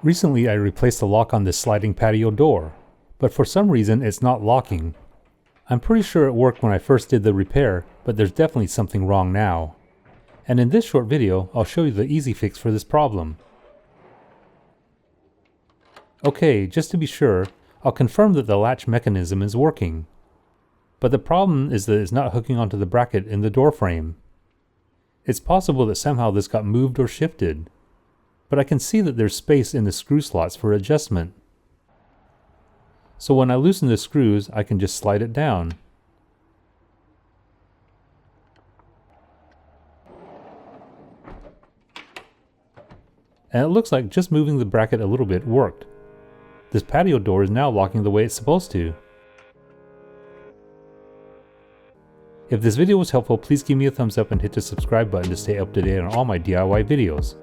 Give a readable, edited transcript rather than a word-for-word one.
Recently I replaced the lock on this sliding patio door, but for some reason it's not locking. I'm pretty sure it worked when I first did the repair, but there's definitely something wrong now. And in this short video, I'll show you the easy fix for this problem. Okay, just to be sure, I'll confirm that the latch mechanism is working. But the problem is that it's not hooking onto the bracket in the door frame. It's possible that somehow this got moved or shifted, but I can see that there's space in the screw slots for adjustment. So when I loosen the screws, I can just slide it down. And it looks like just moving the bracket a little bit worked. This patio door is now locking the way it's supposed to. If this video was helpful, please give me a thumbs up and hit the subscribe button to stay up to date on all my DIY videos.